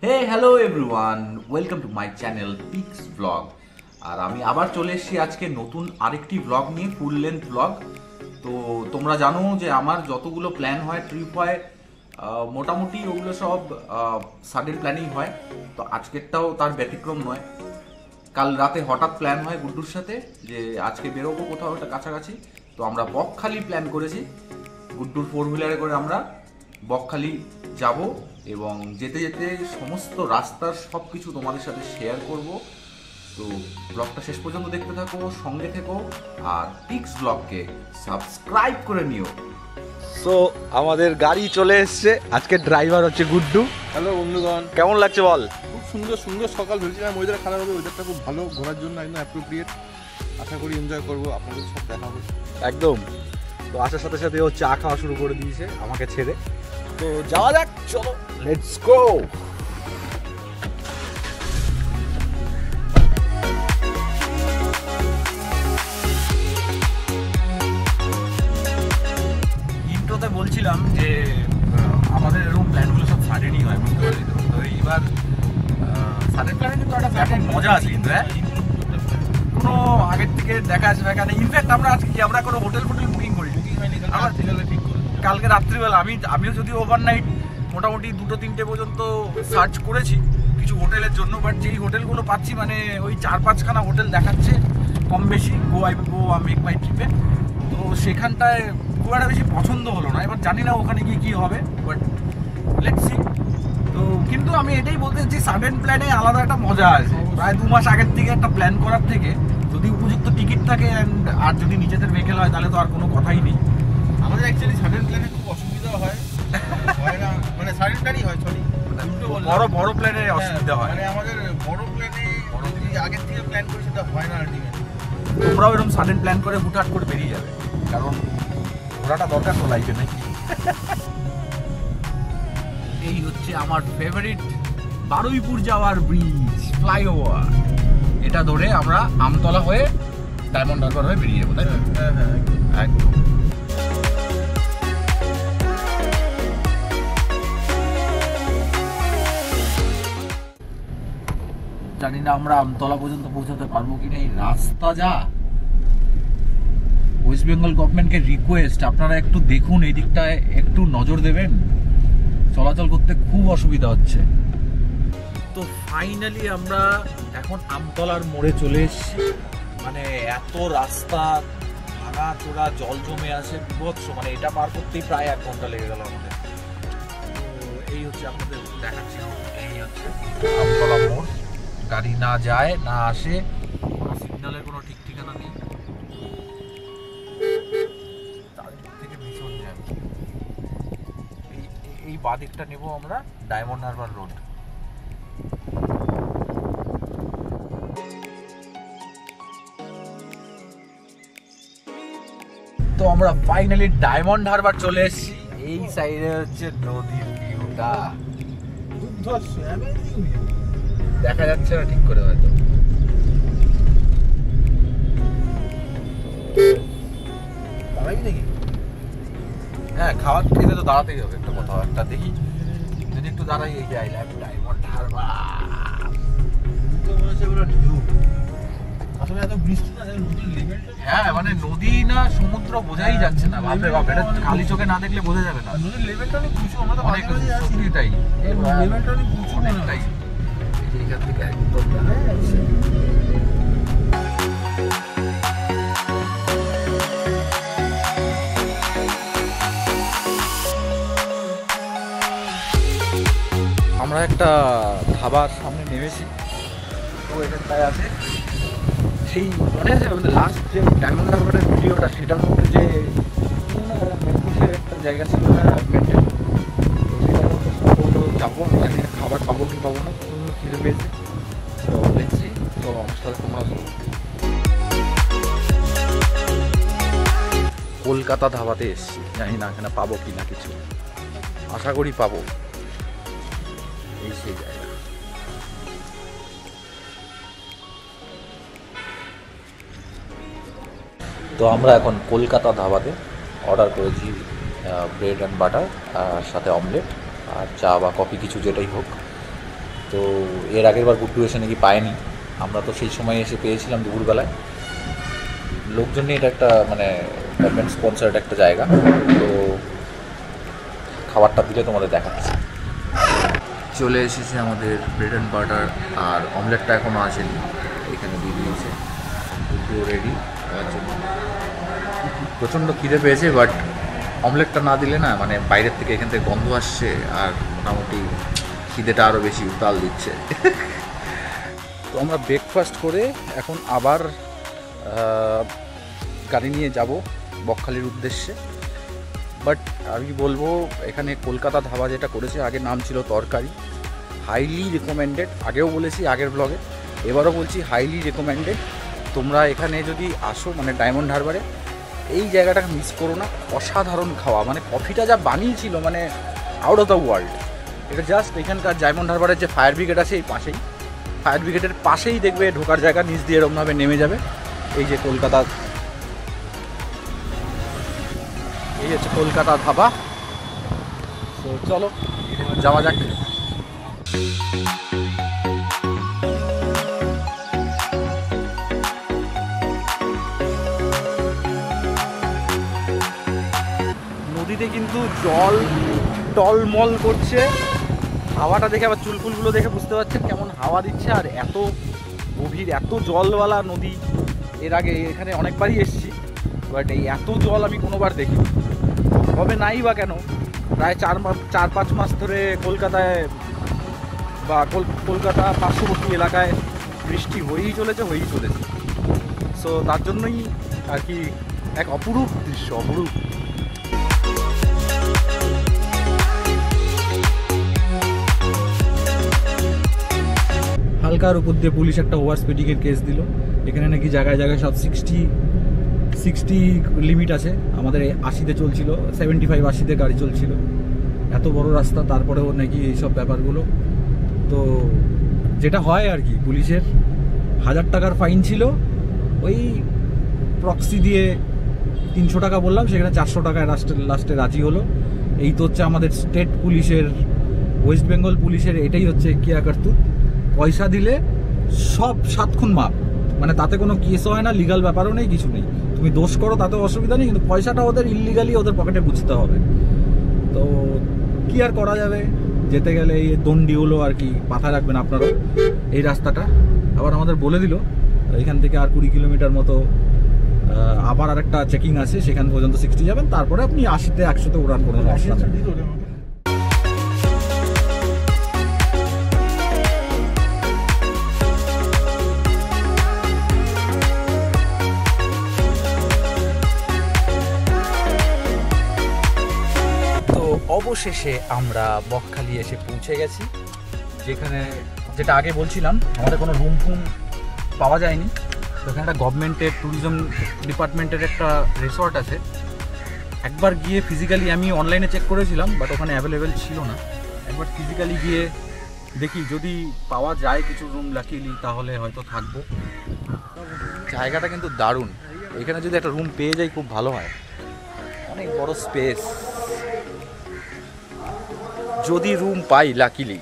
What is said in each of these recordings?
Hey hello everyone, welcome to my channel Pix Blog. আর আমি আবার চলে এসেছি আজকে নতুন আরেকটি ব্লগ নিয়ে, ফুল লেন্থ ব্লগ। তো তোমরা জানো যে আমার যতগুলো প্ল্যান হয়, ট্রিপ হয়, মোটামুটি ওগুলো সব সাডেন প্ল্যানিং হয়। তো আজকেরটাও তার ব্যতিক্রম নয়। কাল রাতে হঠাৎ প্ল্যান হয় গুড্ডুর সাথে যে আজকে বেরোবো কোথাও একটা কাছাকাছি। তো আমরা বকখালি প্ল্যান করেছি, গুড্ডুর 4 হুইলারে করে আমরা বকখালি যাব এবং যেতে যেতে সমস্ত রাস্তার সব কিছু তোমাদের সাথে শেয়ার করব। তো ব্লগটা শেষ পর্যন্ত দেখতে থাকো, সঙ্গে থেকো, আর পিক্স ব্লগকে সাবস্ক্রাইব করে নিও। সো আমাদের গাড়ি চলে এসছে, আজকে ড্রাইভার হচ্ছে গুড্ডু। হ্যালো বন্ধুগণ, কেমন লাগছে বল? খুব সুন্দর সুন্দর সকাল। ভেবেছিলাম ওয়েদার খারাপ হবে, ওয়েদারটা খুব ভালো, ঘোরার জন্য একদম অ্যাপ্রোপ্রিয়েট। আশা করি এনজয় করবো, আপনাদের সব দেখাবো একদম। তো আসার সাথে সাথে ও চা খাওয়া শুরু করে দিয়েছে আমাকে ছেড়ে। তো যাওয়া যাক, চলো লেটস গো। ইন্ট্রোতে বলছিলাম যে আমাদের এরকম প্ল্যানগুলো সব সাডেনই হয়, বুঝতে পারলি তো? তো এইবার সাডেন প্ল্যানে কিন্তু একটা ব্যাপক মজা আছে কিন্তু, হ্যাঁ, কোনো আগের থেকে দেখা আছে দেখা নেই। ইনফ্যাক্ট আমরা আজকে আমরা কোনো হোটেল বুকিং করি ঠিক করে কালকে রাত্রিবেলা আমিও যদি ওভারনাইট মোটামুটি 2-3টে পর্যন্ত সার্চ করেছি কিছু হোটেলের জন্য, বাট যেই হোটেলগুলো পাচ্ছি মানে ওই 4-5খানা হোটেল দেখাচ্ছে কম বেশি গোয়া মেক মাই ট্রিপে। তো সেখানটায় খুব একটা বেশি পছন্দ হলো না। এবার জানি না ওখানে গিয়ে কী হবে, বাট লেটস সি। তো কিন্তু আমি এটাই বলতে চাচ্ছি, সাডেন প্ল্যানে আলাদা একটা মজা আছে। প্রায় 2 মাস আগের থেকে একটা প্ল্যান করার থেকে যদি উপযুক্ত টিকিট থাকে আর যদি নিজেদের ভেহিকেল হয় তাহলে তো আর কোনো কথাই নেই। আমাদের অ্যাকচুয়ালি সাডেন প্ল্যানে খুব অসুবিধা হয় না, মানে সাডেনটারই হয়, সরি বড় প্ল্যানে অসুবিধা হয়, মানে আমাদের বড় প্ল্যানে যদি আগের থেকে প্ল্যান করি সেটা হয় না আলটিমেট। তোমরাও এরকম সাডেন প্ল্যান করে হুটহাট করে বেরিয়ে যাবে, কারণ ঘোরাটা দরকার তো লাইফে নাকি। এই হচ্ছে আমার ফেভারিট বারুইপুর যাওয়ার ব্রিজ, ফ্লাইওভার। এটা ধরে আমরা আমতলা হয়ে ডায়মন্ড হারবার হয়ে বেরিয়ে যাবো, তাই না? হ্যাঁ একদম। জানি না আমরা আমতলা পর্যন্ত পৌঁছাতে পারবো কিনা, এই রাস্তা যা। ওয়েস্ট বেঙ্গল গভর্নমেন্টকে রিকোয়েস্ট, আপনারা একটু দেখুন এই দিকটায়, একটু নজর দেবেন, চলাচল করতে খুব অসুবিধা হচ্ছে। তো ফাইনালি আমরা এখন আমতলার মোড়ে চলে এসেছি। মানে এত রাস্তা ভাঙা চোরা, জল জমে আছে বিভৎস, মানে এটা পার করতেই প্রায় 1 ঘন্টা লেগে গেল আমাদের। তো এই হচ্ছে আপনাদের দেখাচ্ছি, এই হচ্ছে আমতলা মোড়। গাড়ি না যায় না আসে, কোনো সিগন্যালের কোনো ঠিক ঠিকানা নেই, চারিদিক থেকে ভীষণ জ্যাম। এই বাদিকটা নেব আমরা ডায়মন্ড হারবার রোড। তো আমরা ফাইনালি ডায়মন্ড হারবার চলে এসেছি। এই সাইডে হচ্ছে নদীর ভিউটা, দেখা যাচ্ছে না ঠিক করে হয়তো। নাকি হ্যাঁ, খাবার খেতে তো দাঁড়াতেই হবে, একটা কোথাও একটা দেখি যদি একটু দাঁড়াই। এই যে আই লাভ ডায়মন্ড হারবার। তো মনে হচ্ছে পুরো ঢেউ। আসলে এত বৃষ্টি না, নদীর লেভেলটা, হ্যাঁ মানে নদী না সমুদ্র বোঝাই যাচ্ছে না। বাপরে বাপ, এটা খালি চোখে না দেখলে বোঝা যাবে না। নদীর লেভেলটা অনেক উঁচু, আমরা তো অনেক সত্যিটাই, লেভেলটা অনেক উঁচু, অনেকটাই। এইখান থেকে একদম দেখা যাচ্ছে। আমরা একটা ধাবার সামনে নেমেছি। তো এখানটায় আছে সেই, মনে আছে আমাদের লাস্ট যে ডায়মন্ড হারবারের ভিডিওটা, সেটার মধ্যে যে মেট্রোসের একটা জায়গা ছিল মেনটেন, তো সেটার মধ্যে সম্ভবত যাবো। জানি না খাবার পাবো কি পাবো না, খিদে পেয়েছে। তো দেখছি, তো আমার সাথে তোমরা কলকাতা ধাবাতে এসছি, জানি না এখানে পাবো কি না কিছু, আশা করি পাবো। এই সেই জায়গা। তো আমরা এখন কলকাতা ধাবাতে অর্ডার করেছি ব্রেড অ্যান্ড বাটার, আর সাথে অমলেট আর চা বা কফি কিছু যেটাই হোক। তো এর আগের বার গুড্ডু এসে নাকি পায়নি, আমরা তো সেই সময় এসে পেয়েছিলাম দুপুরবেলায়। লোকজন নিয়ে এটা একটা মানে গভর্নমেন্ট স্পন্সার্ড একটা জায়গা, তো খাবারটা দিলে তোমাদের দেখাচ্ছি। চলে এসেছে আমাদের ব্রেড অ্যান্ড বাটার, আর অমলেটটা এখনও আসেনি, এখানে দিয়ে দিয়েছে, পুরো রেডি হওয়ার জন্য। প্রচণ্ড খিদে পেয়েছে, বাট অমলেটটা না দিলে না মানে বাইরের থেকে এখান থেকে গন্ধ আসছে, আর মোটামুটি খিদেটা আরও বেশি উতাল দিচ্ছে। তো আমরা ব্রেকফাস্ট করে এখন আবার গাড়ি নিয়ে যাব বকখালির উদ্দেশ্যে। বাট আমি বলবো এখানে কলকাতা ধাবা যেটা করেছে, আগে নাম ছিল তরকারি, হাইলি রেকমেন্ডেড। আগেও বলেছি আগের ব্লগে, এবারও বলছি হাইলি রেকমেন্ডেড। তোমরা এখানে যদি আসো মানে ডায়মন্ড হারবারে, এই জায়গাটা মিস করো না। অসাধারণ খাওয়া, মানে কফিটা যা বানিয়েছিল মানে আউট অফ দ্য ওয়ার্ল্ড। এটা জাস্ট এখানকার ডায়মন্ড হারবারের যে ফায়ার ব্রিগেড আছে এই পাশেই, ফায়ার ব্রিগেডের পাশেই দেখবে ঢোকার জায়গা, নিচ দিয়ে এরকমভাবে নেমে যাবে। এই যে কলকাতা, এই হচ্ছে কলকাতা ধাবা। তো চলো যাওয়া যাক। নদীতে কিন্তু জল টলমল করছে, হাওয়াটা দেখে আবার চুলফুলগুলো দেখে বুঝতে পারছেন কেমন হাওয়া দিচ্ছে। আর এত গভীর, এত জলওয়ালা নদী এর আগে এখানে অনেকবারই এসেছি, বাট এই এত জল আমি কোনোবার দেখিনি। তবে নাই বা কেন, প্রায় 4-5 মাস ধরে কলকাতায় বা কলকাতা পার্শ্ববর্তী এলাকায় বৃষ্টি হয়েই চলেছে। সো তার জন্যই আর কি এক অপরূপ দৃশ্য, অপরূপ। হালকার উপর দিয়ে পুলিশ একটা ওভার স্পিডিংয়ের কেস দিল। এখানে নাকি জায়গায় জায়গায় সব 60 লিমিট আছে, আমাদের 80-তে চলছিল, 75-80-তে গাড়ি চলছিল। এত বড় রাস্তা, তারপরেও নাকি এইসব ব্যাপারগুলো। তো যেটা হয় আর কি, পুলিশের 1000 টাকার ফাইন ছিল, ওই প্রক্সি দিয়ে 300 টাকা বললাম, সেখানে 400 টাকায় লাস্টে রাজি হলো। এই তো হচ্ছে আমাদের স্টেট পুলিশের, ওয়েস্ট বেঙ্গল পুলিশের এটাই হচ্ছে কিয়া কার্তুত। পয়সা দিলে সব 7 খুন মাপ, মানে তাতে কোনো কেস হয় না, লিগাল ব্যাপারও নেই, কিছু নেই। তুমি দোষ করো তাতেও অসুবিধা নেই, কিন্তু পয়সাটা ওদের ইললিগালি ওদের পকেটে বুঝতে হবে। তো কি আর করা যাবে, যেতে গেলে এই দণ্ডি আর কি মাথায় রাখবেন আপনারা। এই রাস্তাটা আবার আমাদের বলে দিল এখান থেকে আর 20 কিলোমিটার মতো আবার আরেকটা চেকিং আছে, সেখান পর্যন্ত 60 যাবেন, তারপরে আপনি 80-100-তে উড়ান, কোনো সমস্যা নেই। অবশেষে আমরা বকখালি এসে পৌঁছে গেছি, যেটা আগে বলছিলাম আমাদের কোনো রুম ফুম পাওয়া যায়নি। তো এখানে একটা গভর্নমেন্টের ট্যুরিজম ডিপার্টমেন্টের একটা রিসর্ট আছে। একবার গিয়ে ফিজিক্যালি, আমি অনলাইনে চেক করেছিলাম বাট ওখানে অ্যাভেলেবেল ছিল না। একবার ফিজিক্যালি গিয়ে দেখি যদি পাওয়া যায় কিছু রুম লাকিলি, তাহলে হয়তো থাকবো। জায়গাটা কিন্তু দারুণ, এখানে যদি একটা রুম পেয়ে যাই খুব ভালো হয়, অনেক বড় স্পেস। যদি রুম পাই লাকিলি,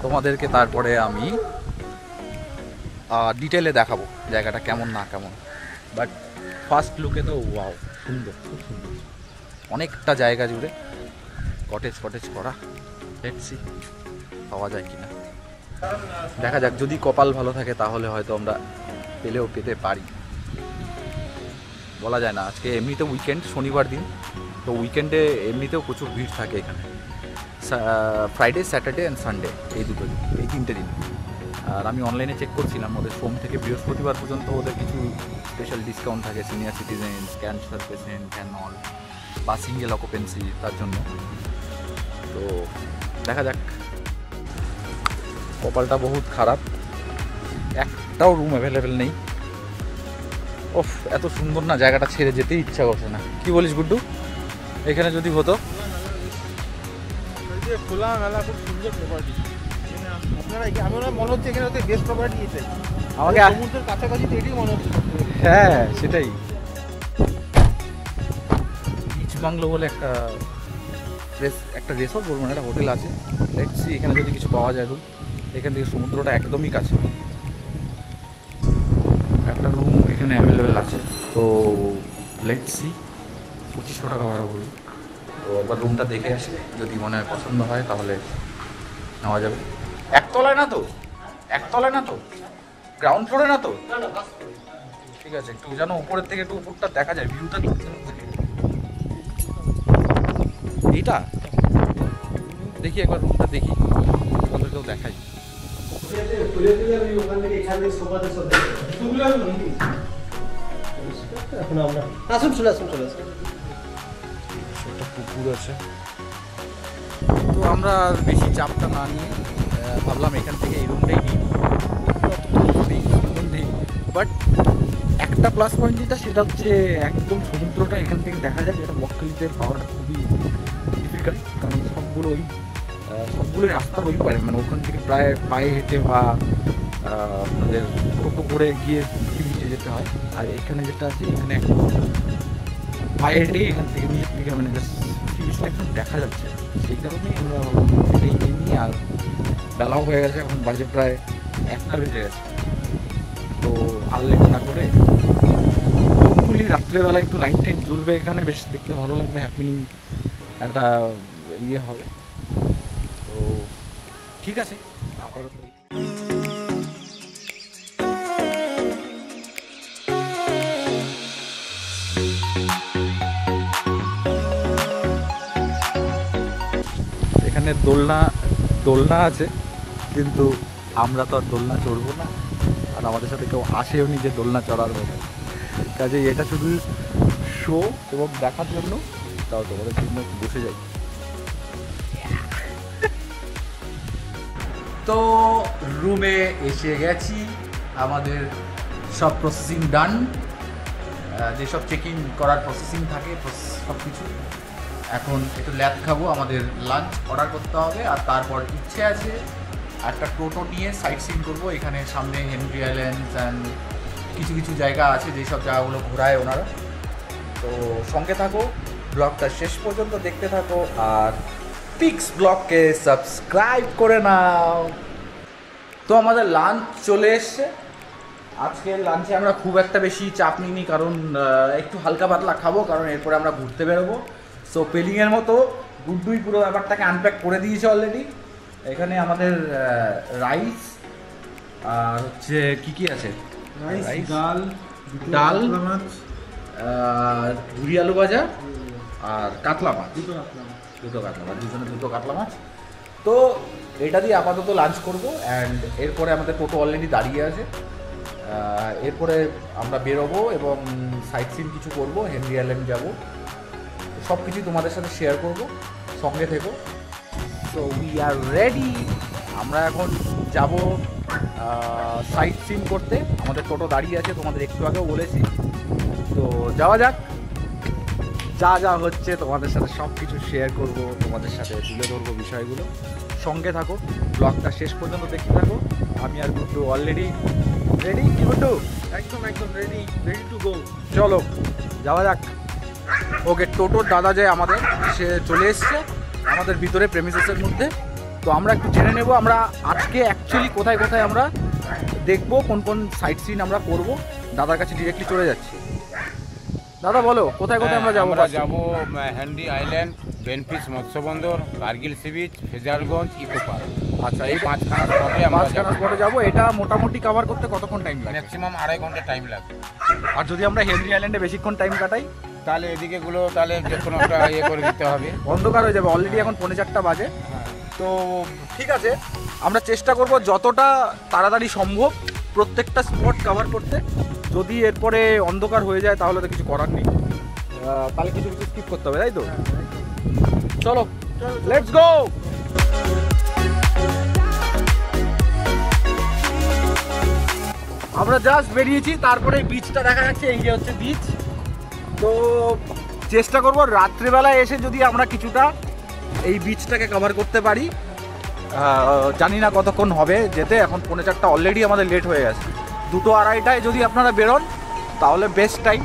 তোমাদেরকে তারপরে আমি ডিটেলে দেখাবো জায়গাটা কেমন না কেমন। বাট ফার্স্ট লুকে তো ওয়াও, সুন্দর, খুব সুন্দর। অনেকটা জায়গা জুড়ে কটেজ করা, লেটস সি পাওয়া যায় কিনা, দেখা যাক। যদি কপাল ভালো থাকে তাহলে হয়তো আমরা পেতে পারি, বলা যায় না। আজকে এমনিতে উইকেন্ড, শনিবার দিন, তো উইকেন্ডে এমনিতেও প্রচুর ভিড় থাকে এখানে। ফ্রাইডে, স্যাটারডে অ্যান্ড সানডে, এই 3টে দিন। আর আমি অনলাইনে চেক করছিলাম, ওদের সোম থেকে বৃহস্পতিবার পর্যন্ত ওদের কিছু স্পেশাল ডিসকাউন্ট থাকে senior citizen, cancer patient and all, বা সিঙ্গেল অকুপেন্সি, তার জন্য। তো দেখা যাক। কপালটা বহুত খারাপ, একটাও রুম অ্যাভেলেবেল নেই। ওফ, এত সুন্দর না, জায়গাটা ছেড়ে যেতেই ইচ্ছা করছে না। কি বলিস গুড্ডু, এখানে যদি হতো? খোলা মেলা, খুব সুন্দর প্রপার্টি। আপনারা আমার মনে হচ্ছে এখানে হচ্ছে বেস্ট প্রপার্টি এটাই, আমাকে সমুদ্রের কাছাকাছি তো এটাই মনে হচ্ছে। হ্যাঁ, সেটাই। বিচ বাংলো বলে একটা রিসর্ট বলবো না, একটা হোটেল আছে। লেটস সি এখানে যদি কিছু পাওয়া যায় রুম। এখান থেকে সমুদ্রটা একদমই কাছে। একটা রুম এখানে অ্যাভেলেবেল আছে, তো লেটস সি। 2500 টাকা ভাড়া বলি, তো একবার রুমটা দেখে আসি, যদি মনে হয় পছন্দ হয় তাহলে নেওয়া যাবে। একতলায় না তো? একতলায় না তো? গ্রাউন্ড ফ্লোরে না তো? ঠিক আছে, একটু যেন উপরের থেকে একটু উপরটা দেখা যায়, ভিউটা ঠিক এইটা দেখি, একবার রুমটা দেখি, ওদেরকেও দেখাই। পুকুর আছে, তো আমরা বেশি চাপটা না নিয়ে ভাবলাম এখান থেকে এই রুমটাই নিই। বাট একটা প্লাস পয়েন্ট যেটা, সেটা হচ্ছে একদম সমুদ্রটা এখান থেকে দেখা যায়, যেটা বকখালিতে পাওয়াটা খুবই ডিফিকাল্ট, কারণ সবগুলোই রাস্তা ওই পারে, মানে ওখান থেকে প্রায় পায়ে হেঁটে বা আমাদের টোটো করে গিয়ে নিচে যেতে হয়। আর এখানে যেটা আছে, এখানে পায়ে হেঁটে এখান থেকে নিচের দিকে মানে জিনিসটা একদম দেখা যাচ্ছে। সেই কারণেই আমরা এটাই নিই। আর বেলাও হয়ে গেছে, এখন বাজে প্রায় 1টা বেজে গেছে, তো আর লেট না করে হোপফুলি রাত্রেবেলা একটু লাইট টাইট জ্বলবে এখানে, বেশ দেখতে ভালো লাগবে, হ্যাপিনিং একটা ইয়ে হবে। তো ঠিক আছে, আপাতত এখানে দোলনা আছে, কিন্তু আমরা তো আর দোলনা চড়বো না, আর আমাদের সাথে কেউ আসেও নি যে দোলনা চড়ার মতো। কাজে এটা শুধু শো এবং দেখার জন্য, তাও তোমাদের জন্য বসে যাই। তো রুমে এসে গেছি, আমাদের সব প্রসেসিং ডান, যেসব চেক ইন করার প্রসেসিং থাকে সব কিছু। এখন একটু ল্যাব খাবো, আমাদের লাঞ্চ অর্ডার করতে হবে, আর তারপর ইচ্ছে আছে একটা টোটো নিয়ে সাইট সিন করবো। এখানে সামনে হেনরি আইল্যান্ড অ্যান্ড কিছু কিছু জায়গা আছে, যেসব জায়গাগুলো ঘোরায় ওনারা। তো সঙ্গে থাকো, ব্লগটা শেষ পর্যন্ত দেখতে থাকো, আর পিক্স ব্লগকে সাবস্ক্রাইব করে নাও। তো আমাদের লাঞ্চ চলে এসছে। আজকের লাঞ্চে আমরা খুব একটা বেশি চাপ নিইনি, কারণ একটু হালকা পাতলা খাবো, কারণ এরপরে আমরা ঘুরতে বেরোবো। সো পেলিংয়ের মতো গুড্ডুই পুরো ব্যাপারটাকে আনপ্যাক করে দিয়েছে অলরেডি। এখানে আমাদের রাইস আর হচ্ছে কি আছে, রাইস, ডাল, ঝুরি আলু ভাজা আর কাতলা মাছ, দুটো কাতলা মাছ, দুজনে দুটো কাতলা মাছ। তো এটা দিয়ে আপাতত লাঞ্চ করবো, অ্যান্ড এরপরে আমাদের টোটো অলরেডি দাঁড়িয়ে আছে। এরপরে আমরা বেরোবো এবং সাইট সিন কিছু করবো, হেনরি আইল্যান্ড যাবো, সব কিছুই তোমাদের সাথে শেয়ার করবো, সঙ্গে থেকো। সো উই আর রেডি, আমরা এখন যাব সাইট সিন করতে। আমাদের টোটো দাঁড়িয়ে আছে, তোমাদের একটু আগেও বলেছি। তো যাওয়া যাক, যা যা হচ্ছে তোমাদের সাথে সব কিছু শেয়ার করবো, তোমাদের সাথে তুলে ধরবো বিষয়গুলো। সঙ্গে থাকো, ব্লগটা শেষ পর্যন্ত দেখতে থাকো। আমি আর গুড্ডু অলরেডি রেডি। কি গুড্ডু? একদম রেডি টু গো। চলো যাওয়া যাক। ওকে, টোটোর দাদা যে আমাদের, সে চলে এসছে আমাদের ভিতরে প্রেমিসেসের মধ্যে। তো আমরা একটু জেনে নেব আমরা আজকে অ্যাকচুয়ালি কোথায় কোথায় আমরা দেখবো, কোন কোন সাইট সিন আমরা করবো। দাদার কাছে ডিরেক্টলি চলে যাচ্ছি। দাদা বলো, কোথায় কোথায় আমরা যাবো? আমরা যাবো হেনরি আইল্যান্ড, বেনফিস মৎস্য বন্দর, Kargil sea beach, Fraserganj, eco park. আচ্ছা, এই 5খানা স্পটে আমরা মাঝখানে স্পটে যাবো। এটা মোটামুটি কভার করতে কতক্ষণ টাইম লাগে? ম্যাক্সিমাম 2.5 ঘন্টা টাইম লাগবে। আর যদি আমরা হেনরি আইল্যান্ডে বেশিক্ষণ টাইম কাটাই, তাহলে এদিকে গুলো তাহলে যে কোনো একটা ইয়ে করে দিতে হবে, অন্ধকার হয়ে যাবে। অলরেডি এখন 3:45 বাজে। তো ঠিক আছে, আমরা চেষ্টা করব যতটা তাড়াতাড়ি সম্ভব প্রত্যেকটা স্পট কভার করতে। যদি এরপরে অন্ধকার হয়ে যায় তাহলে তো কিছু করার নেই, তাহলে কিছু কিছু স্কিপ করতে হবে, তাই তো? চলো লেটস গো। আমরা জাস্ট বেরিয়েছি, তারপরে বিচটা দেখা যাচ্ছে, এই যে হচ্ছে বিচ। তো চেষ্টা করব রাত্রেবেলায় এসে যদি আমরা কিছুটা এই বিচটাকে কভার করতে পারি। জানি না কতক্ষণ হবে যেতে, এখন 4:45 অলরেডি আমাদের লেট হয়ে গেছে। 2:30টায় যদি আপনারা বেরোন তাহলে বেস্ট টাইম।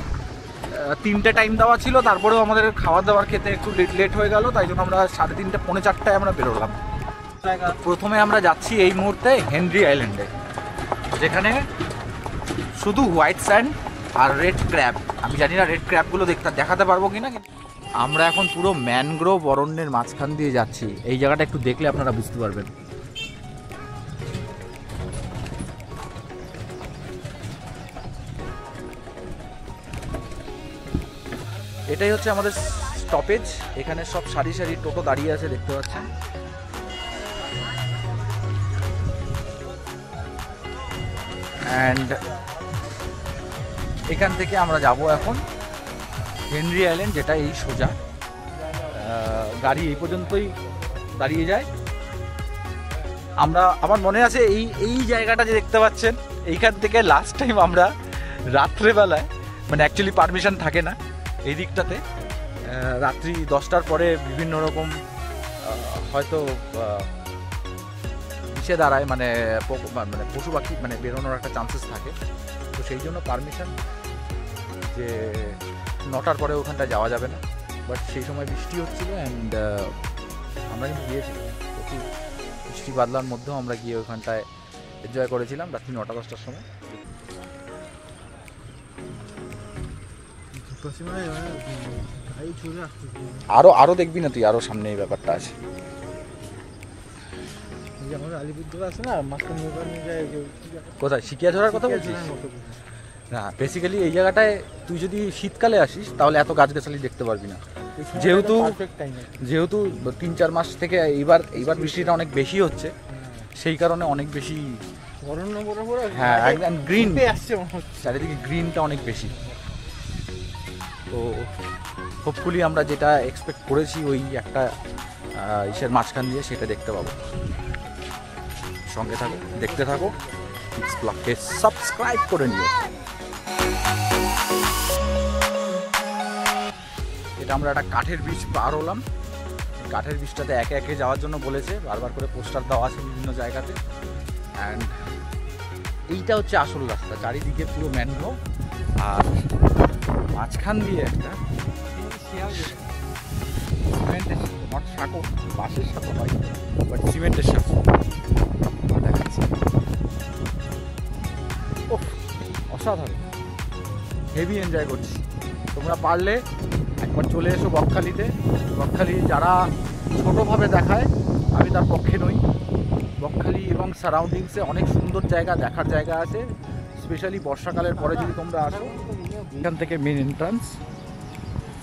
3টে টাইম দেওয়া ছিল, তারপরেও আমাদের খাওয়া দাওয়ার খেতে একটু লেট হয়ে গেল, তাই জন্য আমরা 3:30 4:45টায় আমরা বেরোলাম। প্রথমে আমরা যাচ্ছি এই মুহূর্তে হেনরি আইল্যান্ডে, যেখানে শুধু হোয়াইট স্যান্ড আর রেড ক্র্যাব। আমি জানি না রেড ক্র্যাবগুলো দেখাতে পারবো কিনা। আমরা এখন পুরো ম্যানগ্রোভ অরণ্যের মাঝখান দিয়ে যাচ্ছি। এই জায়গাটা একটু দেখলে আপনারা বুঝতে পারবেন। এটাই হচ্ছে আমাদের স্টপেজ। এখানে সব সারি সারি টোটো দাঁড়িয়ে আছে, দেখতে পাচ্ছেন। অ্যান্ড এখান থেকে আমরা যাব এখন হেনরি আইল্যান্ড, যেটা এই সোজা। গাড়ি এই পর্যন্তই দাঁড়িয়ে যায়। আমার মনে আছে এই জায়গাটা যে দেখতে পাচ্ছেন, এইখান থেকে লাস্ট টাইম আমরা রাত্রেবেলায়, মানে অ্যাকচুয়ালি পারমিশন থাকে না এই দিকটাতে, রাত্রি 10টার পরে বিভিন্ন রকম হয়তো পিছিয়ে দাঁড়ায়, মানে পশু পাখি মানে বেরোনোর একটা চান্সেস থাকে। তো সেই জন্য পারমিশন যে 9টার পরে ওখানটা যাওয়া যাবে না। বাট সেই সময় বৃষ্টি হচ্ছিল অ্যান্ড আমরা কিন্তু গিয়েছিলাম, প্রচুর বৃষ্টি বাদলার মধ্যেও আমরা গিয়ে ওখানটায় এনজয় করেছিলাম রাত্রি 9টা-10টার সময়। আরো দেখবি না তুই, আরো সামনে এই ব্যাপারটা আছে। কোথায় শিকিয়াঝরার কথা বলছিস? না, বেসিক্যালি এই জায়গাটায় তুই যদি শীতকালে আসিস তাহলে এত গাছগাছালি দেখতে পারবি না, যেহেতু 3-4 মাস থেকে এইবার বৃষ্টিটা অনেক বেশি হচ্ছে, সেই কারণে অনেক বেশি। হ্যাঁ, একদম গ্রিন চারিদিকে, গ্রিনটা অনেক বেশি। তো হোপফুলি আমরা যেটা এক্সপেক্ট করেছি ওই একটা ইসের মাঝখান দিয়ে সেটা দেখতে পাবো। সঙ্গে থাকো, দেখতে থাকো, কিডস ব্লগকে সাবস্ক্রাইব করে নিও। এটা আমরা একটা কাঠের ব্রিজ পার হলাম। কাঠের ব্রিজটাতে একে একে যাওয়ার জন্য বলেছে, বারবার করে পোস্টার দেওয়া আছে বিভিন্ন জায়গাতে। অ্যান্ড এইটা হচ্ছে আসল রাস্তা, চারিদিকে পুরো ম্যানগ্রোভ, আর মাঝখান দিয়ে একটা সিমেন্টের সাঁকো, বাঁশের সাঁকো হয়, বাট সিমেন্টের সাঁকো দেখাচ্ছে। অসাধারণ, হেভি এনজয় করছি। তোমরা পারলে একবার চলে এসো বকখালিতে। বকখালি যারা ছোটোভাবে দেখায়, আমি তার পক্ষে নই। বকখালি এবং সারাউন্ডিংসে অনেক সুন্দর জায়গা, দেখার জায়গা আছে। স্পেশালি বর্ষাকালের পরে যদি তোমরা আসো, এখান থেকে মেন এন্ট্রান্স,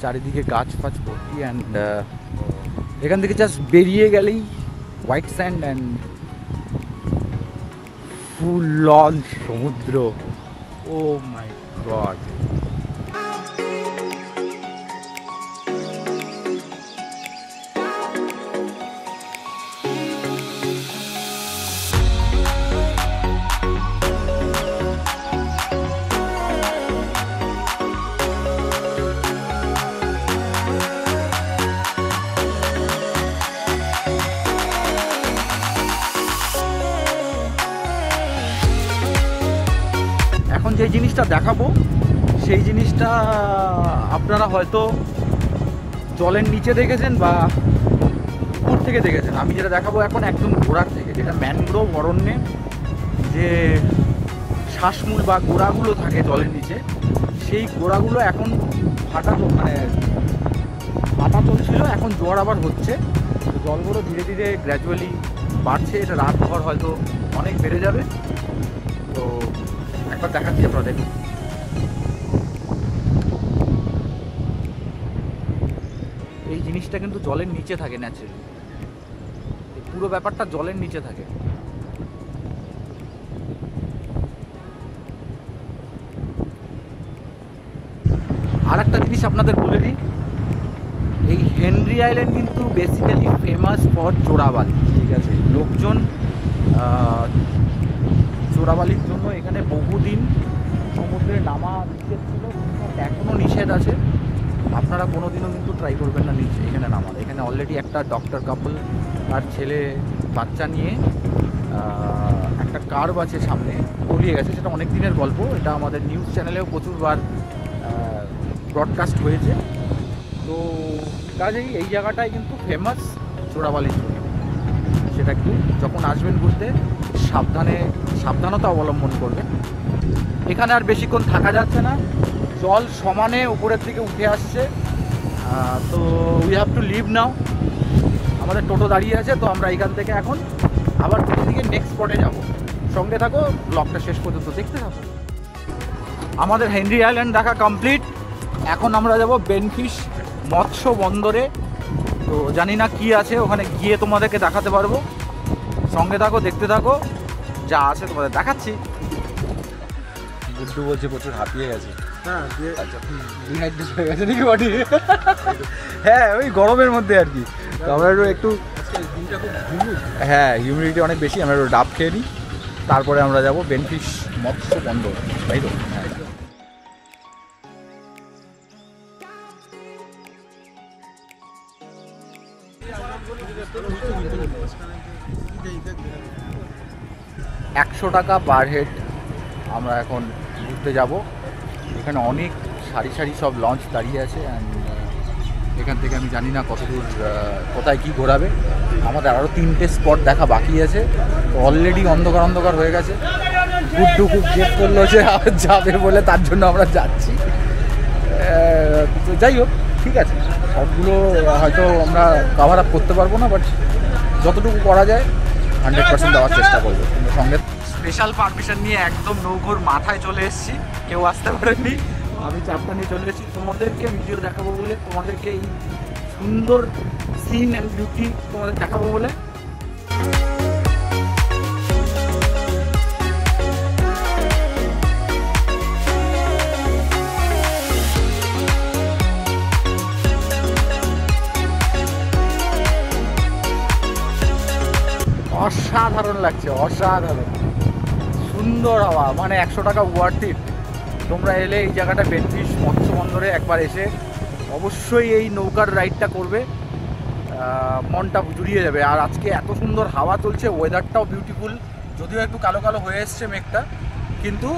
চারিদিকে গাছ ফাছ ভর্তি। অ্যান্ড এখান থেকে জাস্ট বেরিয়ে গেলেই white sand and full on সমুদ্র। Oh my God! এখন যে জিনিসটা দেখাবো সেই জিনিসটা আপনারা হয়তো জলের নিচে দেখেছেন বা উপর থেকে দেখেছেন। আমি যেটা দেখাবো এখন একদম গোড়ার থেকে, যেটা ম্যানগ্রোভ অরণ্যে যে শ্বাসমূল বা গোড়াগুলো থাকে জলের নিচে, সেই গোড়াগুলো এখন ফাটা চলছিল, এখন জোয়ার আবার হচ্ছে। জলগুলো ধীরে ধীরে গ্র্যাজুয়ালি বাড়ছে। এটা রাত ভর হয়তো অনেক বেড়ে যাবে। তো একবার দেখাচ্ছি আপনারা দেখুন। এই জিনিসটা কিন্তু জলের নিচে থাকে ন্যাচারালি, পুরো ব্যাপারটা জলের নিচে থাকে। আর একটা জিনিস আপনাদের বলে দিই, এই হেনরি আইল্যান্ড কিন্তু বেসিক্যালি ফেমাস ফর চোরাবালি। ঠিক আছে, লোকজন চোরাবালির জন্য এখানে বহুদিন সমুদ্রে নামা নিষেধ ছিল, এখনও নিষেধ আছে। আপনারা কোনোদিনও কিন্তু ট্রাই করবেন না নিচে এখানে নামার। এখানে অলরেডি একটা ডক্টর কাপল তার ছেলে বাচ্চা নিয়ে একটা কার বাসের সামনে তলিয়ে গেছে। সেটা অনেক দিনের গল্প, এটা আমাদের নিউজ চ্যানেলেও প্রচুরবার ব্রডকাস্ট হয়েছে। তো কাজেই এই জায়গাটায় কিন্তু ফেমাস চোরাবালির জন্য, সেটা জায়গাটা একটু যখন আসবেন ঘুরতে সাবধানতা অবলম্বন করবেন। এখানে আর বেশিক্ষণ থাকা যাচ্ছে না, জল সমানে উপরের দিকে উঠে আসছে। তো উই হ্যাভ টু লিভ নাও। আমাদের টোটো দাঁড়িয়ে আছে, তো আমরা এখান থেকে এখন আবার টোটো দিকে নেক্সট স্পটে যাব। সঙ্গে থাকো, ব্লগটা শেষ পর্যন্ত দেখতে থাকো। আমাদের হেনরি আইল্যান্ড দেখা কমপ্লিট। এখন আমরা যাব বেনফিশ মৎস্য বন্দরে। তো জানি না কি আছে ওখানে, গিয়ে তোমাদেরকে দেখাতে পারবো। সঙ্গে থাকো, দেখতে থাকো, যা আছে তোমাদের দেখাচ্ছি। গুড্ডু বলছে প্রচুর হাঁপিয়ে গেছে। ডিহাইড্রেট হয়ে গেছে নাকি বডি? হ্যাঁ, ওই গরমের মধ্যে আর কি। তো আমরা একটু হ্যাঁ, হিউমিডিটি অনেক বেশি। আমরা একটু ডাব খেয়ে নিই, তারপরে আমরা যাব বেনফিশ মৎস্য বন্দর, তাই তো? হ্যাঁ। $100 পার হেড আমরা এখন ঘুরতে যাব। এখানে অনেক সারি সারি সব লঞ্চ দাঁড়িয়ে আছে। অ্যান্ড এখান থেকে আমি জানি না কতদূর কোথায় কি ঘোরাবে। আমাদের আরও 3টে স্পট দেখা বাকি আছে। অলরেডি অন্ধকার অন্ধকার হয়ে গেছে। গুড্ডু খুব জেদ করলো যে যাবে বলে, তার জন্য আমরা যাচ্ছি। তো যাই হোক, ঠিক আছে, সবগুলো হয়তো আমরা কভার আপ করতে পারবো না, বাট যতটুকু করা যায় 100% দেওয়ার চেষ্টা করবো। কিন্তু সঙ্গে স্পেশাল পারমিশন নিয়ে একদম নৌঘোর মাথায় চলে এসেছি, কেউ আসতে পারেনি। আমি চাপটা নিয়ে চলে এসেছি তোমাদেরকে ভিডিও দেখাবো বলে, তোমাদেরকে এই সুন্দর সিন অ্যান্ড বিউটি তোমাদের দেখাবো বলে। অসাধারণ লাগছে, অসাধারণ সুন্দর হাওয়া। মানে $100 ওয়ার্থ ইট। তোমরা এলে এই জায়গাটা বেনফিশ মৎস্য বন্দরে একবার এসে অবশ্যই এই নৌকার রাইডটা করবে, মনটা জুড়িয়ে যাবে। আর আজকে এত সুন্দর হাওয়া চলছে, ওয়েদারটাও বিউটিফুল। যদিও একটু কালো কালো হয়ে এসছে মেঘটা, কিন্তু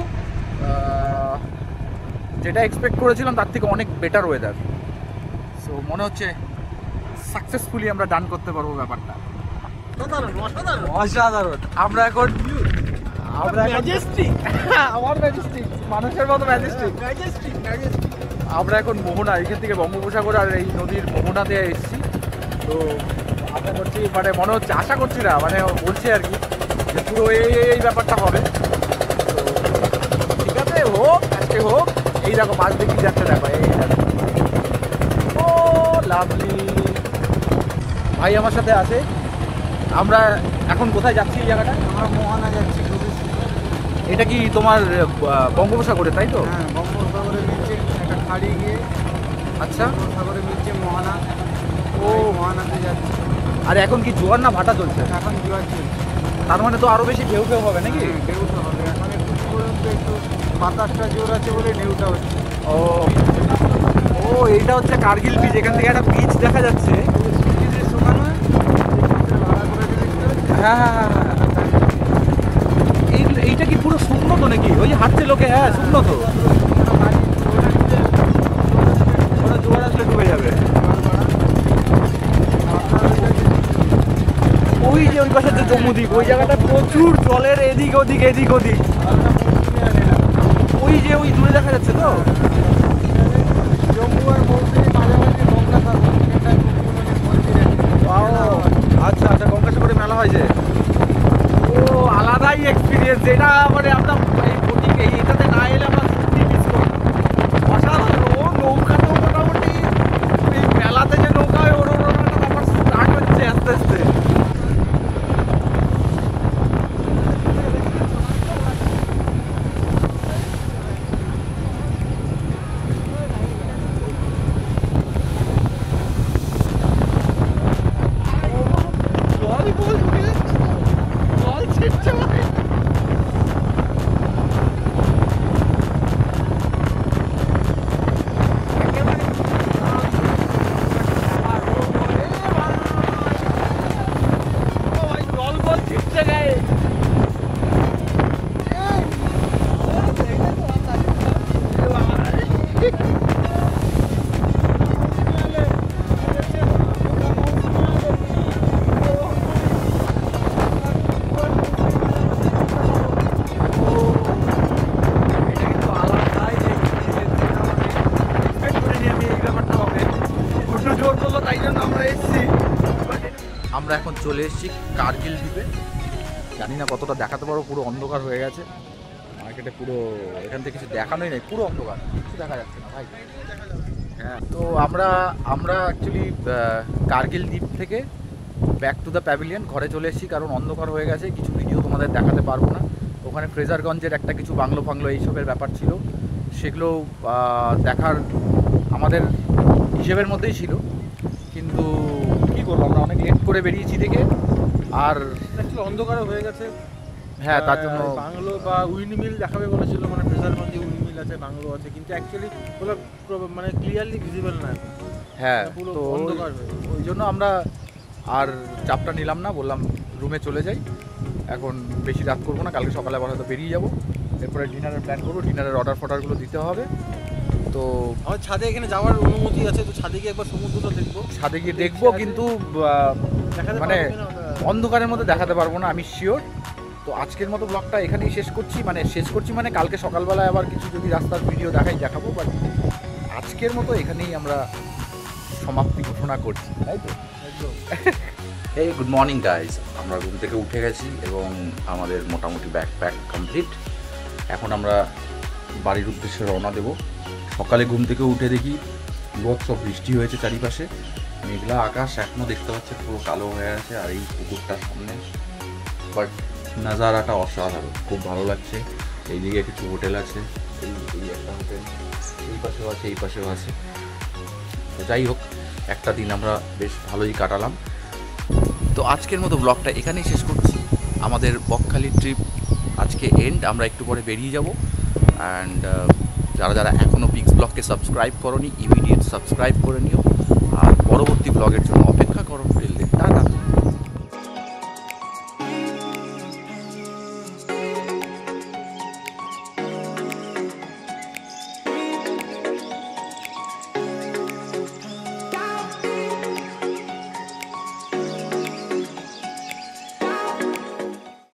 যেটা এক্সপেক্ট করেছিলাম তার থেকে অনেক বেটার ওয়েদার। সো মনে হচ্ছে সাকসেসফুলি আমরা ডান করতে পারবো ব্যাপারটা। অসাধারণ। আমরা এখন ম্যাজেস্টিক, আমার ম্যাজেস্টিক, মানুষের মতো ম্যাজেস্টিক। আমরা এখন মোহনা, এখান থেকে বঙ্গোপসাগর আর এই নদীর মোহনাতে এসেছি। তো আশা করছি, মানে মনে হচ্ছে, আশা করছি না, মানে বলছি আর কি, যে পুরো এই ব্যাপারটা হবে। তো ঠিক আছে, হোক, আজকে হোক। এই দেখো মাছ দেখি যাচ্ছে, দেখো এই দেখো। ও লাভলি, ভাই আমার সাথে আছে। আমরা এখন কোথায় যাচ্ছি এই জায়গাটা? আমরা মোহনা যাচ্ছি। এটা কি তোমার বঙ্গোপসাগরে, তাই তো? হ্যাঁ, বঙ্গোপসাগরে মিলছে একটা খাড়ি গিয়ে। আচ্ছা, বঙ্গোপসাগরে মিলছে মোহনা। ও মোহনাতে যাচ্ছি। আর এখন কি জোয়ার না ভাটা চলছে? এখন জোয়ার চলছে। তার মানে তো আরো বেশি ঢেউ হবে নাকি? ঢেউটা হবে এখন, একটু পর্যন্ত একটু বাতাসটা জোর আছে বলে ঢেউটা হচ্ছে। ও ও, এইটা হচ্ছে কার্গিল বিচ। এখান থেকে একটা বিচ দেখা যাচ্ছে। হ্যাঁ হ্যাঁ হ্যাঁ হ্যাঁ, এইটা কি পুরো শুকনো তো নাকি? ওই যে হাঁটছে লোকে, হ্যাঁ শুকনো তো। ওটা জোয়ার আসলে ডুবে যাবে। ওই যে ওই পাশে যে জম্মুদ্বীপ, ওই জায়গাটা প্রচুর জলের এদিক ওদিক এদিক ওদিক। ওই যে ওই দূরে দেখা যাচ্ছে তো। জম্মু আর মৌসুমী মাঝামাঝি গঙ্গাসাগর, এটা আচ্ছা আচ্ছা, গঙ্গাসাগরে মেলা হয় যে। ও আলাদাই এক্সপিরিয়েন্স এটা। মানে আমরা এই এটাতে না এলে আমরা সত্যি মিস করি। অসাধারণ। ও নৌকাতেও মোটামুটি এই মেলাতে যে নৌকা হয়, ওর একটা ব্যাপার স্টার্ট হচ্ছে আস্তে আস্তে। আমরা এখন চলে এসেছি কার্গিল দ্বীপে। জানি না কতটা দেখাতে পারবো, পুরো অন্ধকার হয়ে গেছে মার্কেটে, পুরো এখান থেকে কিছু দেখানোই নেই, পুরো অন্ধকার, কিছু দেখা যাচ্ছে না ভাই। হ্যাঁ, তো আমরা অ্যাকচুয়ালি কার্গিল দ্বীপ থেকে ব্যাক টু দ্য প্যাভিলিয়ন ঘরে চলে এসেছি, কারণ অন্ধকার হয়ে গেছে, কিছু ভিডিও তোমাদের দেখাতে পারবো না। ওখানে ফ্রেজারগঞ্জের একটা কিছু বাংলো ফাংলো এইসবের ব্যাপার ছিল, সেগুলো দেখার আমাদের হিসেবের মধ্যেই ছিল, কিন্তু কী করবো, আমরা অনেক লেট করে বেরিয়েছি দেখে। আর অ্যাকচুয়ালি অন্ধকারে হয়ে গেছে। হ্যাঁ, তার জন্য বাংলো বা উইন্ডমিল দেখাবে বলেছিল, মানে ফ্রেজারগঞ্জে উইন্ডমিল আছে, বাংলো আছে, কিন্তু অ্যাকচুয়ালি ওগুলো মানে ক্লিয়ারলি ভিজিবল না। হ্যাঁ, পুরো তো অন্ধকার হয়ে গেছে। ওই জন্য আমরা আর চাপটা নিলাম না, বললাম রুমে চলে যাই, এখন বেশি রাত করবো না, কালকে সকালে আবার হয়তো বেরিয়ে যাবো, এরপরে ডিনারের প্ল্যান করবো, ডিনারের অর্ডারগুলো দিতে হবে। তো আমার ছাদে এখানে যাওয়ার অনুমতি আছে, তো ছাদে গিয়ে একবার সমুদ্রটা দেখবো, ছাদে গিয়ে দেখবো, কিন্তু মানে অন্ধকারের মধ্যে দেখাতে পারবো না, আমি শিওর। তো আজকের মতো ব্লগটা এখানেই শেষ করছি, মানে কালকে সকালবেলায় আবার কিছু যদি রাস্তার ভিডিও দেখাবো, বাট আজকের মতো এখানেই আমরা সমাপ্তি ঘোষণা করছি, তাই তো? এই গুড মর্নিং গাইজ, আমরা ঘুম থেকে উঠে গেছি এবং আমাদের মোটামুটি ব্যাকপ্যাক কমপ্লিট। এখন আমরা বাড়ির উদ্দেশ্যে রওনা দেব। সকালে ঘুম থেকে উঠে দেখি সব বৃষ্টি হয়েছে, চারিপাশে মেঘলা আকাশ, এখনও দেখতে পাচ্ছে পুরো কালো হয়ে আছে, আর এই পুকুরটার সামনে বাট নাজারাটা অসাধারণ, খুব ভালো লাগছে। এইদিকে কিছু হোটেল আছে, এই একটা হোটেল এই পাশেও আছে, এই পাশেও আছে। তো যাই হোক, একটা দিন আমরা বেশ ভালোই কাটালাম। তো আজকের মতো ব্লগটা এখানেই শেষ করছি। আমাদের বকখালি ট্রিপ আজকে এন্ড, আমরা একটু পরে বেরিয়ে যাব। অ্যান্ড যারা এখনও পিক্স ব্লগকে সাবস্ক্রাইব করোনি, ইমিডিয়েট সাবস্ক্রাইব করে নিও, আর পরবর্তী ব্লগের জন্য অপেক্ষা করো। টাটা।